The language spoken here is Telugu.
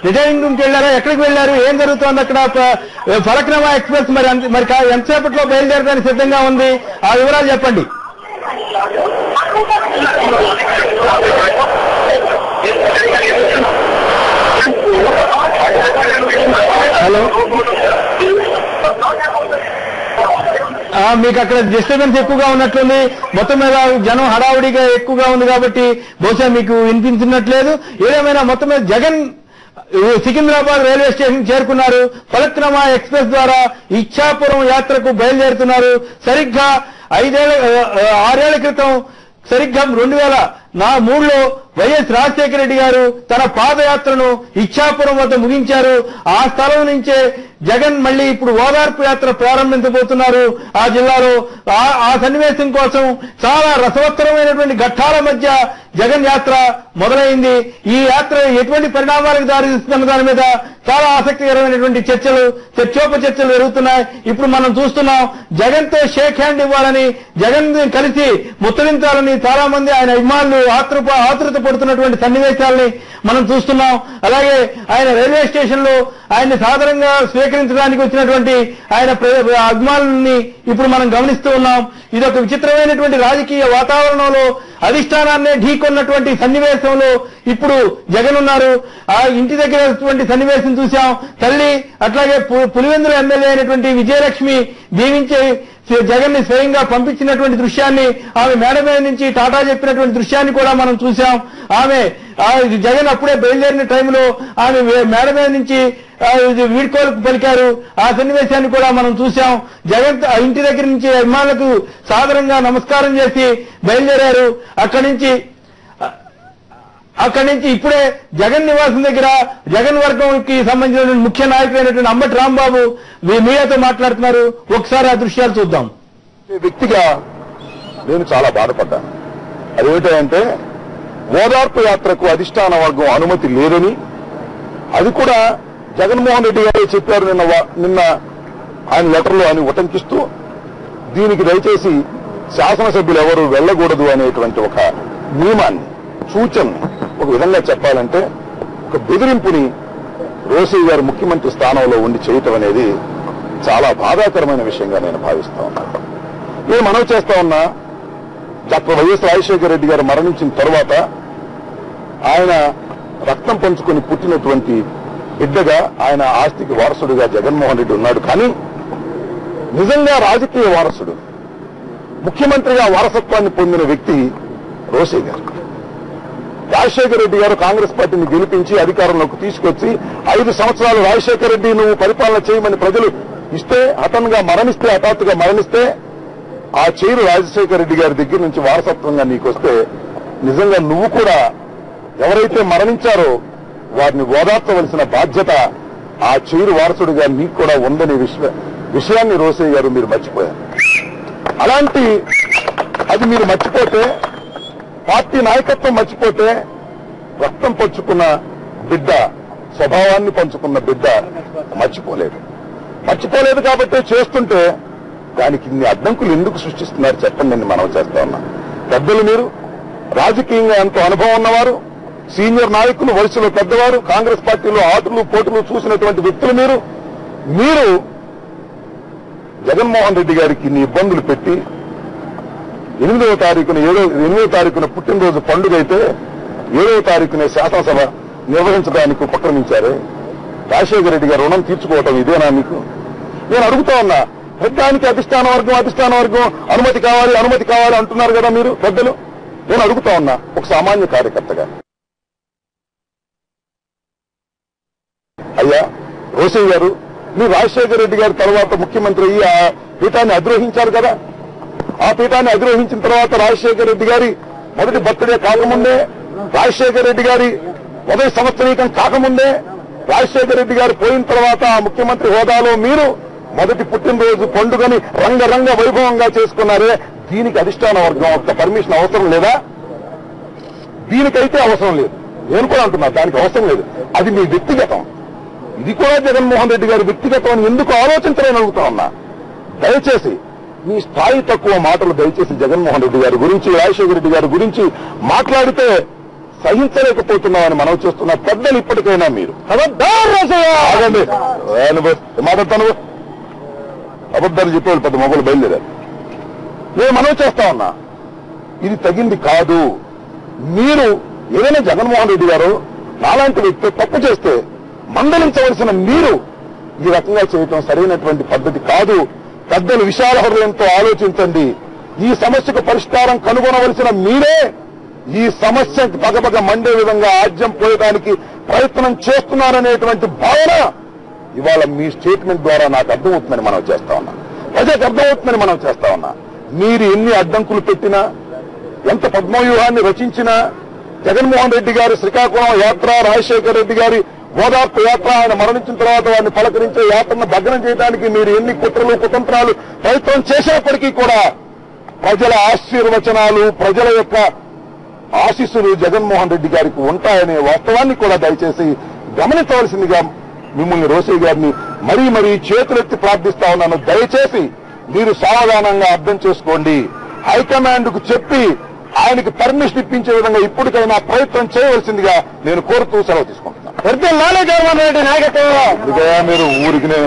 రిటైరింగ్ రూమ్కి వెళ్ళారా? ఎక్కడికి వెళ్ళారు? ఏం జరుగుతోంది అక్కడ? ఫలక్నామా ఎక్స్ప్రెస్ మరి ఎంతసేపట్లో బయలుదేరడానికి సిద్ధంగా ఉంది? ఆ వివరాలు చెప్పండి. హలో, మీకు అక్కడ డిస్టర్బెన్స్ ఎక్కువగా ఉన్నట్లుంది. మొత్తం మీద జనం హడావుడిగా ఎక్కువగా ఉంది కాబట్టి బహుశా మీకు వినిపించినట్లేదు. ఏదేమైనా మొత్తం మీద జగన్ సికింద్రాబాద్ రైల్వే స్టేషన్ చేరుకున్నారు. ఫలక్నామా ఎక్స్ప్రెస్ ద్వారా ఇచ్చాపురం యాత్రకు బయలుదేరుతున్నారు. సరిగ్గా 6 ఏళ్ల క్రితం సరిగ్గా 2003లో వైఎస్ రాజశేఖర రెడ్డి గారు తన పాదయాత్రను ఇచ్చాపురం వద్ద ముగించారు. ఆ స్థలం నుంచే జగన్ మళ్లీ ఇప్పుడు ఓదార్పు యాత్ర ప్రారంభించబోతున్నారు. ఆ జిల్లాలో ఆ సన్నివేశం కోసం చాలా రసవత్తరమైనటువంటి ఘట్టాల మధ్య జగన్ యాత్ర మొదలైంది. ఈ యాత్ర ఎటువంటి పరిణామాలకు దారితీస్తున్న దాని మీద చాలా ఆసక్తికరమైనటువంటి చర్చోపచర్చలు జరుగుతున్నాయి. ఇప్పుడు మనం చూస్తున్నాం, జగన్ తో షేక్ హ్యాండ్ ఇవ్వాలని, జగన్ కలిసి ముత్తరించాలని చాలా మంది ఆయన అభిమానులు ఆతృత పడుతున్నటువంటి సన్నివేశాలని మనం చూస్తున్నాం. అలాగే ఆయన రైల్వే స్టేషన్ లో ఆయన్ని సాధారణంగా స్వీకరించడానికి వచ్చినటువంటి ఆయన అభిమానుల్ని ఇప్పుడు మనం గమనిస్తూ ఉన్నాం. ఇదొక విచిత్రమైనటువంటి రాజకీయ వాతావరణంలో అధిష్టానాన్నే ఢీకొన్నటువంటి సన్నివేశంలో ఇప్పుడు జగన్ ఉన్నారు. ఆ ఇంటి దగ్గర సన్నివేశం చూశాం. తల్లి అట్లాగే పులివెందుల ఎమ్మెల్యే అయినటువంటి విజయలక్ష్మి దీవించే జగన్ ని స్వయంగా పంపించినటువంటి దృశ్యాన్ని, ఆమె మేడ మీద నుంచి టాటా చెప్పినటువంటి దృశ్యాన్ని కూడా మనం చూశాం. జగన్ అప్పుడే బయలుదేరిన టైంలో ఆమె మేడ మీద నుంచి వీడ్కోలకు పలికారు. ఆ సన్నివేశాన్ని కూడా మనం చూశాం. జగన్ ఇంటి దగ్గర నుంచి అభిమానులకు సాదరంగా నమస్కారం చేసి బయలుదేరారు. అక్కడి నుంచి ఇప్పుడే జగన్ నివాసం దగ్గర జగన్ వర్గంకి సంబంధించిన ముఖ్య నాయకులైనటువంటి అంబటి రాంబాబు మీడియాతో మాట్లాడుతున్నారు. ఒకసారి ఆ దృశ్యాలు చూద్దాం. వ్యక్తిగా నేను చాలా బాధపడ్డాను. అదేమిటంటే ఓదార్పు యాత్రకు అధిష్టాన వర్గం అనుమతి లేదని, అది కూడా జగన్మోహన్ రెడ్డి గారు చెప్పారు నిన్న ఆయన లెటర్లో అని ఉటంకిస్తూ, దీనికి దయచేసి శాసనసభ్యులు ఎవరు వెళ్లకూడదు అనేటువంటి ఒక నియమాన్ని, సూచనని ఒక విధంగా చెప్పాలంటే ఒక బెదిరింపుని రోసయ్య గారు ముఖ్యమంత్రి స్థానంలో ఉండి చేయటం అనేది చాలా బాధాకరమైన విషయంగా నేను భావిస్తా ఉన్నాను. నేను మనవి చేస్తా ఉన్నా, డాక్టర్ వైఎస్ రాజశేఖర రెడ్డి గారు మరణించిన తర్వాత ఆయన రక్తం పంచుకొని పుట్టినటువంటి బిడ్డగా, ఆయన ఆస్తికి వారసుడిగా జగన్మోహన్ రెడ్డి ఉన్నాడు. కానీ నిజంగా రాజకీయ వారసుడు, ముఖ్యమంత్రిగా వారసత్వాన్ని పొందిన వ్యక్తి రోసయ్య గారు. రాజశేఖర రెడ్డి గారు కాంగ్రెస్ పార్టీని గెలిపించి అధికారంలోకి తీసుకొచ్చి 5 సంవత్సరాలు రాజశేఖర రెడ్డి నువ్వు పరిపాలన చేయమని ప్రజలు ఇస్తే, హఠాత్తుగా మరణిస్తే ఆ చైరు రాజశేఖర రెడ్డి గారి దగ్గర నుంచి వారసత్వంగా నీకొస్తే, నిజంగా నువ్వు కూడా ఎవరైతే మరణించారో వారిని ఓదార్చవలసిన బాధ్యత ఆ చైరు వారసుడిగా నీకు కూడా ఉందనే విషయాన్ని రోసయ్య గారు మీరు మర్చిపోయారు. అది మీరు మర్చిపోతే, పార్టీ నాయకత్వం మర్చిపోతే, రక్తం పంచుకున్న బిడ్డ, స్వభావాన్ని పంచుకున్న బిడ్డ మర్చిపోలేదు కాబట్టి చేస్తుంటే దానికి ఇన్ని అడ్డంకులు ఎందుకు సృష్టిస్తున్నారు చెప్పండి. మనం చేస్తా ఉన్నా పెద్దలు, మీరు రాజకీయంగా ఎంతో అనుభవం ఉన్నవారు, సీనియర్ నాయకులు, వరుసలో పెద్దవారు, కాంగ్రెస్ పార్టీలో ఆటలు పోటులు చూసినటువంటి వ్యక్తులు మీరు జగన్మోహన్ రెడ్డి గారికి ఇన్ని ఇబ్బందులు పెట్టి 8వ తారీఖున పుట్టినరోజు పండుగ అయితే 7వ తారీఖునే శాసనసభ నిర్వహించడానికి ఉపక్రమించారే. రాజశేఖర రెడ్డి గారు రుణం తీర్చుకోవటం ఇదేనా మీకు? నేను అడుగుతా ఉన్నా. పెద్దానికి అధిష్టాన వర్గం అనుమతి కావాలి అంటున్నారు కదా మీరు పెద్దలు. నేను అడుగుతా ఉన్నా ఒక సామాన్య కార్యకర్తగా, అయ్యా రోసయ్య గారు, మీరు రాజశేఖర రెడ్డి గారి తర్వాత ముఖ్యమంత్రి అయ్యి ఆ పీఠాన్ని అధిరోహించారు కదా. ఆ పీఠాన్ని అధిరోహించిన తర్వాత రాజశేఖర రెడ్డి గారి మొదటి బర్త్డే కాకముందే, రాజశేఖర రెడ్డి గారి మొదటి సంవత్సరీకం కాకముందే, రాజశేఖర రెడ్డి గారు పోయిన తర్వాత ఆ ముఖ్యమంత్రి హోదాలో మీరు మొదటి పుట్టినరోజు పండుగని రంగరంగ వైభవంగా చేసుకున్నారే. దీనికి అధిష్టాన వర్గం ఒక్క పర్మిషన్ అవసరం లేదా? దీనికైతే అవసరం లేదు. నేను కూడా అంటున్నా దానికి అవసరం లేదు. అది మీ వ్యక్తిగతం. ఇది కూడా జగన్మోహన్ రెడ్డి గారి వ్యక్తిగతం అని ఎందుకు ఆలోచించలేని అడుగుతా ఉన్నా. దయచేసి మీ స్థాయి తక్కువ మాటలు దయచేసి జగన్మోహన్ రెడ్డి గారి గురించి, రాజశేఖర రెడ్డి గారి గురించి మాట్లాడితే సహించలేకపోతున్నామని మనం చూస్తున్న పెద్దలు ఇప్పటికైనా మీరు ఆగండి మాట్లాడతాను అబద్ధాలు చెప్పేవాళ్ళు పెద్ద మొబైల్ బయలుదేరారు. నేను మనవి చేస్తా ఉన్నా, ఇది తగింది కాదు. మీరు ఏదైనా జగన్మోహన్ రెడ్డి గారు నాలాంటి వ్యక్తి తప్పు చేస్తే మందలించవలసిన మీరు ఈ రకంగా చేయటం సరైనటువంటి పద్ధతి కాదు. పెద్దలు విశాల హృదయంతో ఆలోచించండి. ఈ సమస్యకు పరిష్కారం కనుగొనవలసిన మీరే ఈ సమస్యకు పగపగ మండే విధంగా ఆజ్యం పోయడానికి ప్రయత్నం చేస్తున్నారనేటువంటి భావన ఇవాళ మీ స్టేట్మెంట్ ద్వారా నాకు అర్థమవుతుందని మనం చేస్తా ఉన్నా, ప్రజలకు అర్థమవుతుందని మనం చేస్తా ఉన్నా. మీరు ఎన్ని అడ్డంకులు పెట్టినా, ఎంత పద్మవ్యూహాన్ని రచించినా, జగన్మోహన్ రెడ్డి గారి శ్రీకాకుళం యాత్ర, రాజశేఖర రెడ్డి గారి ఓదార్పు యాత్ర, ఆయన మరణించిన తర్వాత వారిని పలకరించే యాత్రను భగ్నం చేయడానికి మీరు ఎన్ని కుట్రలు కుతంత్రాలు ప్రయత్నం చేసినప్పటికీ కూడా ప్రజల ఆశీర్వచనాలు, ప్రజల యొక్క ఆశీస్సులు జగన్మోహన్ రెడ్డి గారికి ఉంటాయనే వాస్తవాన్ని కూడా దయచేసి గమనించవలసిందిగా మిమ్మల్ని రోసయ్య గారిని మరీ చేతులెత్తి ప్రార్థిస్తా ఉన్నాను. దయచేసి మీరు సావధానంగా అర్థం చేసుకోండి. హైకమాండ్ కు చెప్పి ఆయనకి పర్మిషన్ ఇప్పించే విధంగా ఇప్పటికైనా ప్రయత్నం చేయవలసిందిగా నేను కోరుతూ సెలవు తీసుకుంటున్నాను. జగన్మోహన్ రెడ్డి నాయకత్వం మీరు ఊరికినే